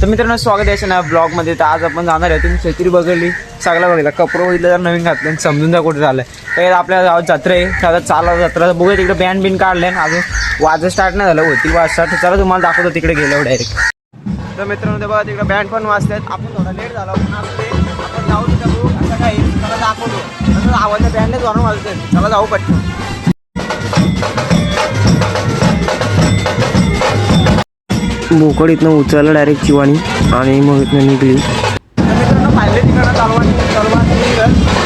तर मित्रांनो स्वागत आहे ना ब्लॉगमध्ये. तर आज आपण जाणार आहे. तुम्ही छत्री बघितली, सगळं बघितलं, कपडे बघितलं, तर नवीन घातलं, समजून जा कुठे झालं. तर आपल्या गावात जत्रा आहे, आता चालू जत्रा बघूया. तिकडे बँड बिन काढले अजून वाजत स्टार्ट नाही झालं, होती वाजता. तर चला तुम्हाला दाखवतो तिकडे गेल्यावर डायरेक्ट. तर मित्रांनो ते बघा तिकडे बँड पण वाजतात. आपण थोडा लेट झाला पण आपण जाऊ तिथं बघू असं काही त्याला दाखवतो. तसं आवाजच्या बँडच वरून वाजते. चला जाऊ पटकन. बोकड इथनं उचललं डायरेक्ट चिवाणी आणि मग इथनं निघली. मित्रांनो पाहिले तिकडं चालवा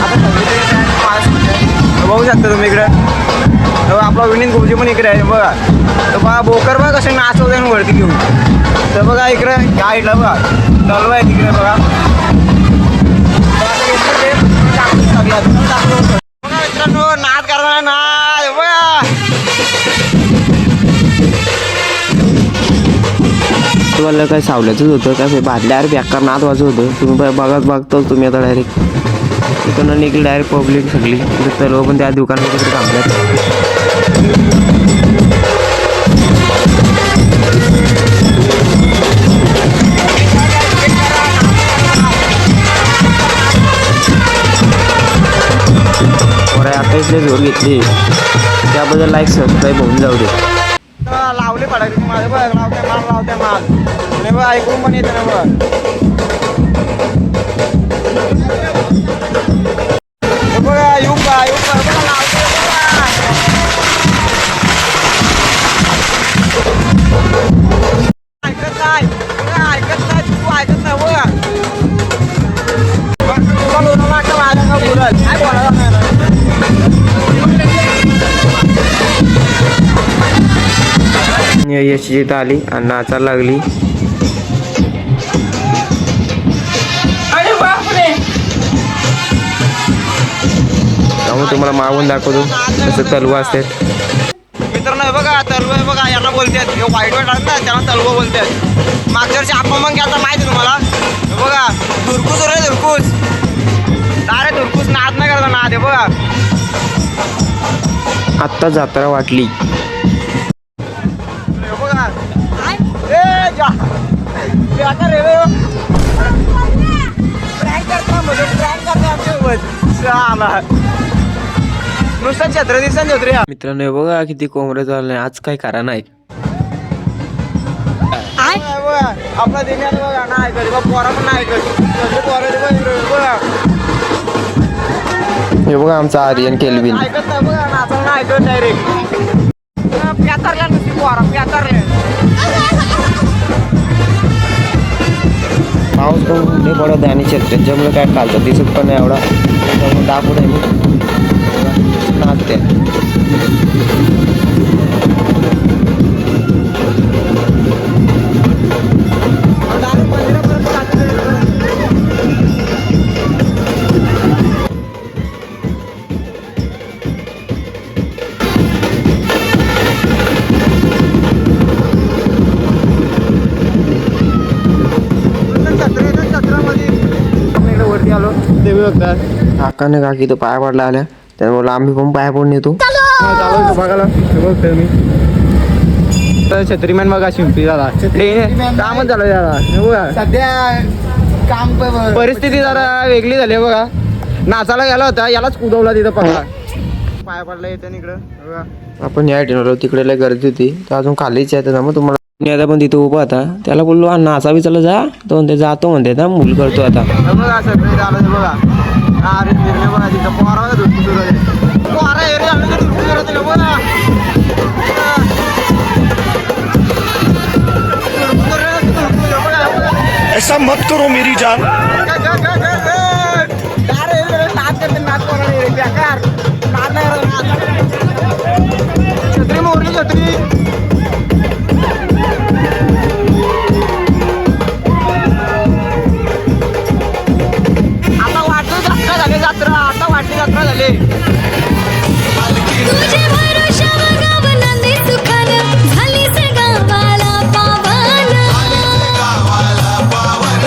आता बघू शकता तुम्ही इकडं. आपला विनीत गोजी पण इकडे आहे बघा. तर बघा बोकर बघा कसे नाचवते वरती घेऊन. तर बघा इकडं या इडला बघा तलवा आहे तिकडे बघा. मित्रांनो नाच करताना नाच बघा. तुम्हाला काय सावल्याचंच होतं काय बादल्यावर बेकार नाद वाजत होतं. तुम्ही बघतो तुम्ही आता डायरेक्ट तिकडनं निघली डायरेक्ट पब्लिक सगळी. तर पण त्या दुकानात तिकडे थांबल्यात. आता इथले जोर घेतली त्याबद्दल लाईक सबस्क्राईब होऊन जाऊ दे. लावले पडायचे माझे बघ लावते माल आणि बघ ऐकून पण येते ना बघ. बघा येऊ का लावते ऐकत नाही तू ऐकत नाही बघा. वाटतं माझ्या का बोलत काय बोलायला नाही. यश जिथं आली आणि नाचायला लागली. त्यामुळे तुम्हाला मागून दाखवतो कसं तलवा असते. मित्रांनो बघा तलवा आहे बघा. यांना बोलतात हे वाईट वाईट ना त्यांना तलवा बोलतात. मागच्या वर्षी आपण मग घ्यायचा माहिती तुम्हाला. बघा धुरकूस रे धुरकूस अरे धुरकूस नाद नाही करता नाद आहे बघा. आत्ता जत्रा वाटली. नुसता छत्र दिसा रे. मित्रांनो हे बघा किती कोंबड्या चालले आज काय करा नाही. आपला दिन्यात बघा नाही कधी पोरा पण नाही बघा. हे बघा आमचा आर्यन केल्विन ऐकत नाही बघा नाचायला नाही ऐकत डायरेक्ट प्यातारल्या नुसती पोरा प्यातारल्या. पाऊस पण नाही पडत आणि शेतकऱ्यांच्यामुळे काय खालतं दिसत पण नाही एवढा. त्यामुळे दाखवत आहे नाचते. वरती आलो ते बघतात काकाने काकी तो पाया पडला आल्या त्यामुळे आम्ही पण पाया पडून येतो. बघायला बघतोय मी. तर छत्रीमॅन बघा शिंपी झाला कामच झालं जरा सध्या काम परिस्थिती जरा वेगळी झाली बघा. नाचायला गेला होता यालाच कुदवला तिथं पडला पाया पडला येते इकडं बघा. आपण या ठिकाणी तिकडे लय गर्दी होती तर अजून खालीच आहे त्यामुळे तुम्हाला आता पण तिथं उभा होता. त्याला बोललो नाचा बी चला जा तो म्हणते जातो म्हणते ना मूल करतो आता. बघा सगळे झालं बघा. अरे फिरले बघा तिथं पोरा पोरा एरिया बघा. ऐसा मत करो मेरी जान. छत्री मोरली छत्री. आता वाटली जत्रा झाली. गावाला पावन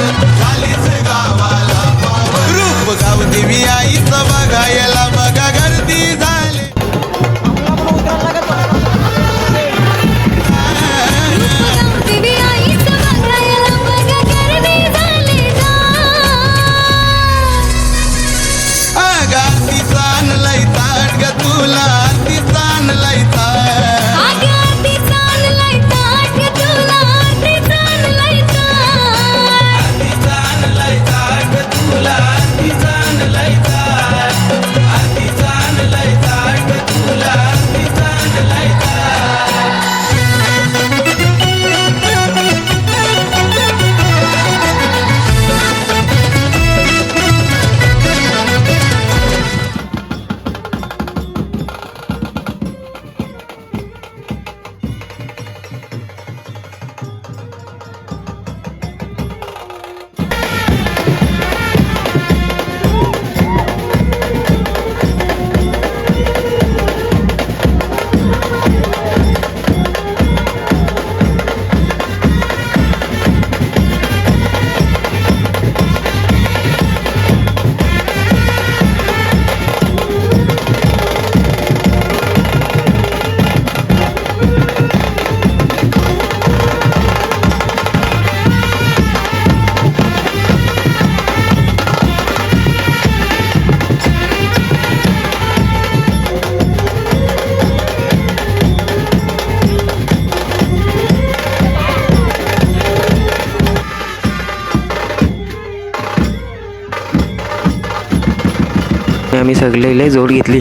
आम्ही सगळे लय जोड घेतली.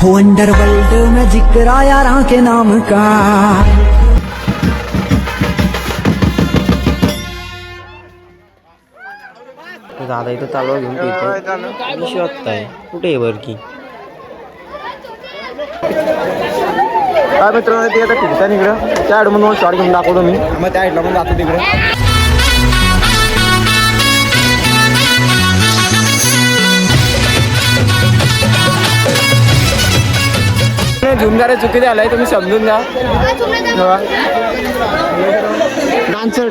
हो अंडरवर्ल्ड में जिक्र यारां के नाम का. दादा इथं तलवार घेऊन पितो शोधताय कुठे आहे बरकी. काय मित्रांनो ते आता फिरता इकडं त्या आड म्हणून शॉर्ट घेऊन दाखवतो मी मग त्या आईडला पण जातो तिकडे. झुमदारे चुकीचे आलाय तुम्ही समजून जा. डान्सर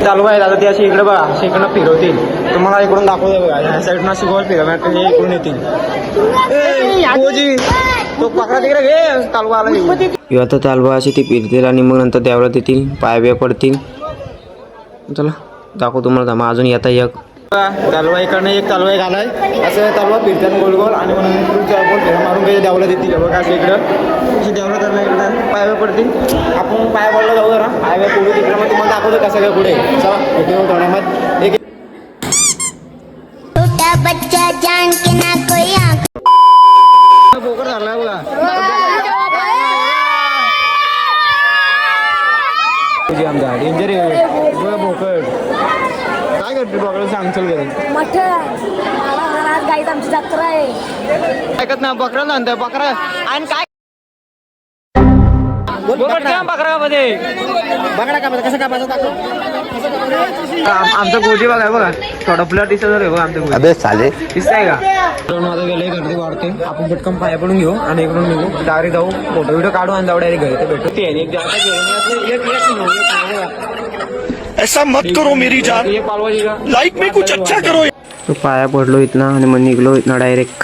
चालू आहे दादा ते अशी इकडे बघा अशी इकडनं फिरवतील तुम्हाला इकडून दाखवतो बघा ह्या साईडनं अशी गोल फिरवणार हे इकडून येतील. तो पकडा तिकडे घे चालू आला किंवा तर तालवा अशी ती फिरतील आणि मग नंतर देवळात येतील पाय बिया पडतील. चला दाखव तुम्हाला थांबा अजून येता एक तलवा इकडनं एक तलवा एक आलाय असं तलवा फिरतात गोल गोल आणि म्हणून गोल फिरा मारून काही देवला देतील बघा असं इकडं अशी देवला तर इकडं पायव्या पडतील. आपण पाय पडला जाऊ जरा पायव्या पुढे तिकडं मग तुम्हाला दाखवतो कसं काय पुढे चला भेटू थोड्यामध्ये एक छोटा बच्चा जान के ना कोई आँख बोकर झालाय बघा. तुझी आमचा डेंजर आहे बघा बोकड काय करते बोकड सांगचल गेलं गाईत आमची जत्रा आहे. ऐकत ना बकरा आणताय बकरा आणि काय बकरामध्ये बकरा काय कसं काय आमचं गोजी बघा बघा थोडा प्लट दिसत रे बघा आमचं गोजी चालेल दिसतंय का. माझं गेलंय गर्दी वाढते आपण पटकन पाया पडून घेऊ आणि इकडून निघू डायरेक्ट जाऊ फोटो व्हिडिओ काढू आणि जाऊ डायरेक्ट घरी तर भेटू ते एक ऐसा मत करो मेरी जान. लाइफ में कुछ अच्छा करो. तो पाया पडलो इथनं आणि मग निघलो इथनं डायरेक्ट.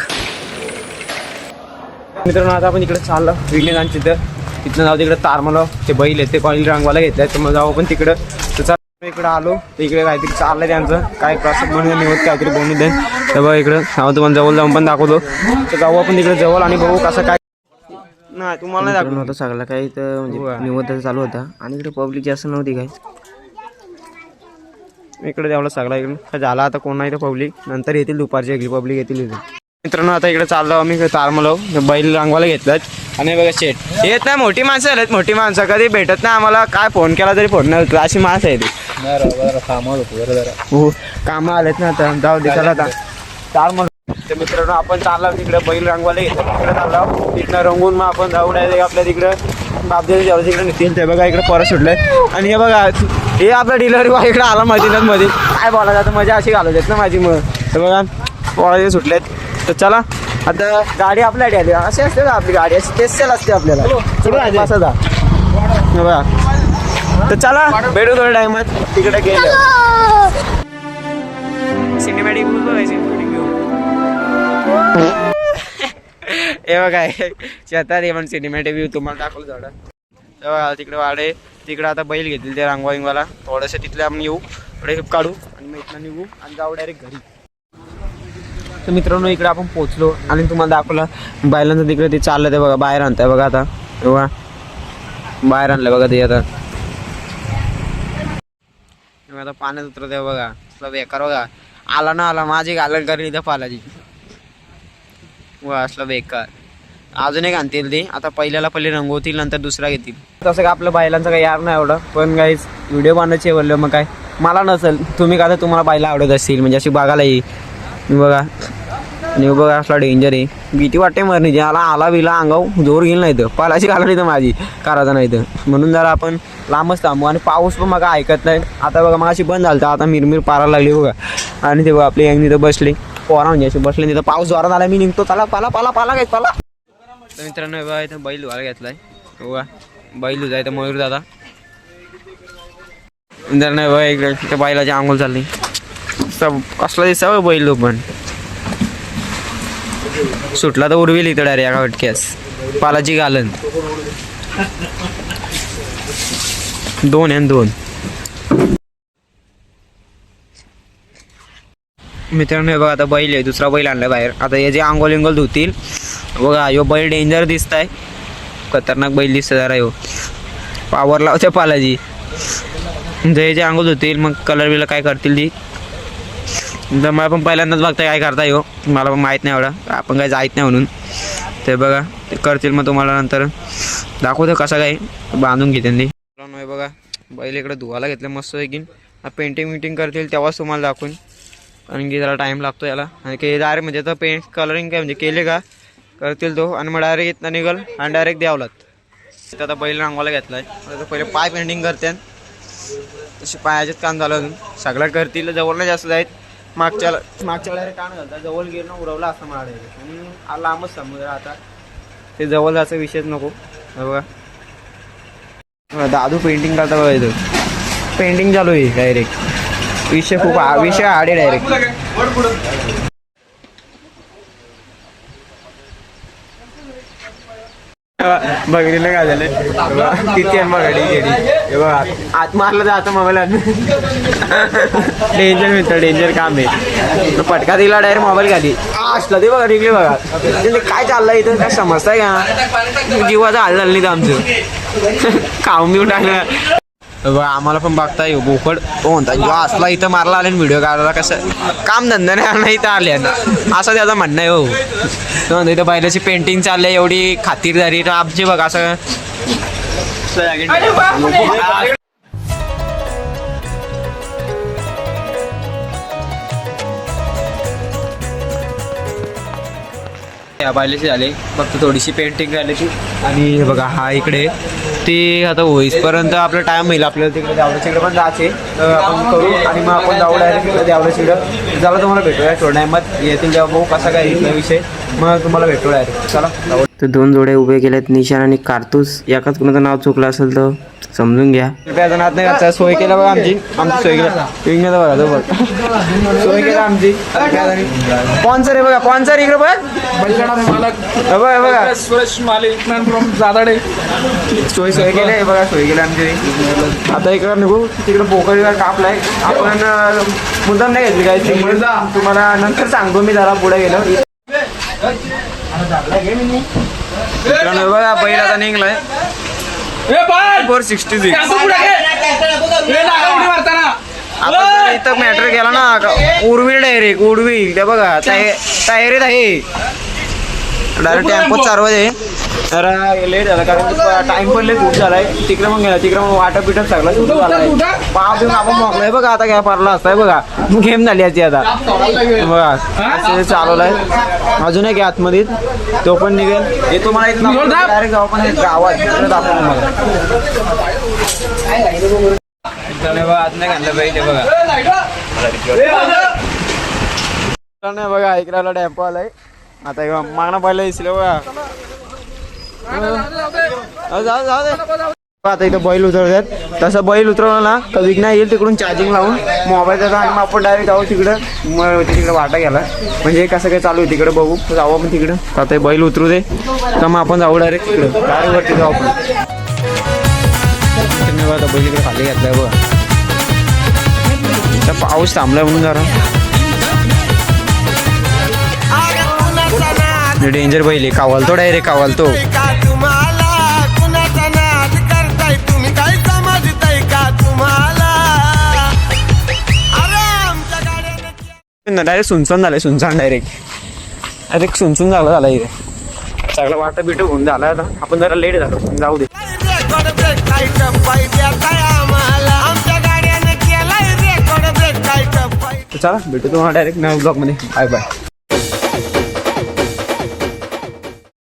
मित्रांनो आता आपण इकडे चाललो विघ्नेदांची तिथनं जाऊ तिकडे तारमला ते बैल आहेत ते कॉलेज रंगवाला घेतलाय तर मग जाऊ आपण तिकडं तर इकडे आलो तर इकडे काहीतरी चाललंय त्यांचं काय प्रसाद म्हणून निवत काहीतरी बनवून देईन तर बघा इकडं सांगतो तुम्हाला जवळ जाऊन पण दाखवतो तर जाऊ आपण तिकडे जवळ आणि बघू कसं काय नाही तुम्हाला नाही दाखवलं होतं सगळं काही तर म्हणजे निवड चालू होता आणि इकडे पब्लिक जास्त नव्हती काय इकडे तेवढं सगळं इकडे झाला आता कोण नाही तर पब्लिक नंतर येतील दुपारची वेगळी पब्लिक येतील इथे. मित्रांनो आता इकडे चाललो आम्ही तारमलो बैल रंगवायला घेतलात आणि बघा शेट येत नाही मोठी माणसं आलेत मोठी माणसं कधी भेटत नाही आम्हाला काय फोन केला तरी फोन नाही अशी माणसं आहे ती हो कामं आलेत ना आता जाऊ दे चला आता तारमल तर मित्रांनो आपण चाललो तिकडे बैल रंगवायला घेतलं तिकडे चाललो तिकडं रंगून मग आपण जाऊ डायरेक्ट आपल्या तिकडं बापदेवी जेव्हा तिकडे निघतील ते बघा इकडे परत सुटलंय आणि हे बघा हे आपला डिलिव्हरी बॉय इकडे आला मध्ये काय बोला जातं मजा अशी घालू देत ना माझी मग तर बघा पोळा सुटलेत तर चला आता गाडी आपल्यासाठी आली अशी असते का आपली गाडी अशी स्पेशल असते आपल्याला असं जा बघा तर चला भेटू थोड्या टाइमात तिकडे गेलं सिनेमॅटिक हे बघा शेतात हे पण सिनेमॅटिक व्ह्यू तुम्हाला दाखवलं थोडं तेव्हा तिकडे वाडे तिकडे आता बैल घेतील ते रांगवा विंगवाला थोडंसं तिथले आपण येऊ थोडे काढू आणि मग इथनं निघू आणि जाऊ डायरेक्ट घरी. तर मित्रांनो इकडे आपण पोहोचलो आणि तुम्हाला दाखवलं बैलांचं तिकडे ते चाललं ते बघा बाहेर आणताय बघा आता बघा बाहेर आणलं बघा ते आता पाण्यात उतरत आहे बघा असला बेकार बघा आला ना आला माझी घालण करेल इथं पालाची व असला बेकार अजून एक आणतील ते आता पहिले रंगवतील नंतर दुसरा घेतील तसं का आपल्या बैलांचं काही यार नाही एवढं पण काही व्हिडिओ बनवायचे बोललं मग काय मला नसेल तुम्ही का तर तुम्हाला बैला आवडत असतील म्हणजे अशी बघायला येईल बघा आणि बघा असला डेंजर आहे भीती वाटते मरण्याची आला बिला अंगाव जोर घेईल नाही तर पालाची घालून येतं माझी करायचं नाही तर म्हणून जरा आपण लांबच थांबू आणि पाऊस पण मग ऐकत नाही आता बघा मग अशी बंद झालं आता मिरमिर पारायला लागली बघा आणि ते बघा आपली यंग तिथं बसली पोरा म्हणजे अशी बसले तिथं पाऊस जोरात आला मी निघतो चला पाला काय पाला. तर मित्रांनो बघा इथं बैल धुवायला घेतलाय बघा बैल धुजा इथं मयूर दादा मित्रांनो बघा इकडे त्या बैलाची आंघोळ चालली कसला दिसा बैल पण सुटला तर उडवेल इथं डायरेक्ट एका वटक्यास पालाची घालन 2 आणि 2. मित्रांनो हे बघा आता बैल आहे, दुसरा बैल आणला बाहेर. आता हे जे आंघोळ इंगोल धुतील बघा. ह्यो बैल डेंजर दिसत आहे, खतरनाक बैल दिसत जरा. ह्यो पावर लावते पालाजी. जे आंघोळ धुतील मग कलर बिलर काय करतील ती. तर मला पण पहिल्यांदाच बघता काय करता येऊ, मला पण माहीत नाही एवढं, आपण काय जायत नाही म्हणून. ते बघा ते करतील, मग तुम्हाला नंतर दाखवतो कसं काय बांधून घेते ती. हे बघा बैल इकडे धुवायला घेतलं मस्त पैकी. पेंटिंग विंटिंग करतील तेव्हाच तुम्हाला दाखवून, कारण की जरा टाईम लागतो याला. आणि की डायरेक्ट म्हणजे आता पेंट कलरिंग काय म्हणजे केले का करतील तो, आणि मग डायरेक्ट इथनं निघल आणि डायरेक्ट द्यावं लागतं. आता बैल रांगवायला घेतला आहे. आता पहिले पाय पेंटिंग करते, तसे पायाचेच काम झालं अजून. सगळं करतील, जवळ नाही जास्त जायत. मागच्या डायरेक्ट कान घालतात, जवळ गेलं उडवला असतं मला डायरेक्ट. आणि लांबच समुद्र, आता ते जवळ जायचा विषयच नको. बघा दादू पेंटिंग करता बघा, इथं पेंटिंग चालू आहे डायरेक्ट. विषय खूप विषय आडे डायरेक्ट. बघितलं काय झालं किती आहे बघा हे बघा. आत मारलं तर आता मोबाईल डेंजर मित्र, डेंजर काम आहे. पटका दिला डायरेक्ट मोबाईल खाली असला ते बघा. निघले बघा काय चाललंय इथं, काय समजताय का. जीवाचा हाल झालं नाही आमचं, खाऊन बिऊन टाकलं. बघा आम्हाला पण बघता येऊ बोकड तो म्हणता जो असला इथं मारला आले व्हिडिओ काढायला. कसं काम धंदा नाही इथं आले असं त्याचं म्हणणं आहे. हो तो म्हणतो इथं बैलाची पेंटिंग चालली एवढी खातिरदारी तर आमची बघा असं. या बैलाची झाली फक्त थोडीशी पेंटिंग राहिली ती. आणि हे बघा हा इकडे ते आता होईसपर्यंत आपला टाइम होईल. आपल्याला तिकडे देवळाच्या इकडे पण जायचे, तर आपण करू आणि मग आपण जाऊ डायरेक्ट तिकडे देवळाच्या इकडं. झालं तुम्हाला भेटूया थोड्या टायमात येतील जेव्हा भाऊ कसा काय येईल विषय, मग तुम्हाला भेटू डायरेक्ट. चला तर 2 जोड्या उभे केल्यात, निशाण आणि कारतूस. एकाच कुणाचं नाव चुकलं असेल तर समजून घ्या. नात नाही घातला, सोय केला बघा आमची सोय केला बघा. तो बघ सोय केला आमची. स्पॉन्सर आहे बघा, स्पॉन्सर इकडे बघ बघा सुरेश माले जादाडे सोय केली बघा. सोय केली आमची. आता इकडं निघू, तिकडे पोखरीला कापलाय आपण. मुद्दाम नाही घेतली काय, तुम्हाला नंतर सांगतो मी जरा पुढे गेलो. बघा बैल आता निघलाय 466. आपण इथं मॅटर केला ना उडवील डायरेक्ट उडवील. ते बघा तयारीत आहे डायरेक्ट टेम्पोत चालवत आहे. तर लेट झाला कारण टाइम पण लेट खूप झालाय. तिकडे मग गेला, तिकडे मग वाटप पिटप सगळं सुरू झालाय. पाव देऊन आपण मोकलाय बघा. आता काय पारला असताय बघा, गेम झाली याची आता बघा. चालवलाय अजून एक आतमध्ये, तो पण निघेल. येतो मला इथं डायरेक्ट जाऊ पण गावात दाखवतो मला. बघा आत नाही घातलं पाहिजे बघा. बघा इकडे टेम्पो आलाय. आता मागणं पहिलं दिसलं बघा. जाऊ दे. आता इथं बैल उतरतात, तसं बैल उतरवलं ना तर विघ्न येईल तिकडून चार्जिंग लावून मोबाईल त्याचा. आणि मग आपण डायरेक्ट जाऊ तिकडं. मग तिकडे वाटा गेला म्हणजे कसं काय चालू आहे तिकडे बघू. जाऊ आपण तिकडं. आता बैल उतरू दे तर मग आपण जाऊ डायरेक्ट तिकडं गाडीवरती जाऊ आपण. आता बैल इकडे खाली घातलाय बघा. पाऊस थांबलाय म्हणून जरा डेंजर बैल आहे. कावलतो डायरेक्ट कावलतो. डायरेक्ट सुनसान झालंय, सुनसान डायरेक्ट सुनसून झालं इथे. सगळं वाटा बिट होऊन झालं. आता आपण जरा लेट झालो, जाऊ दे. चला भेटू तुम्हाला डायरेक्ट नवीन ब्लॉग मध्ये. Bye bye.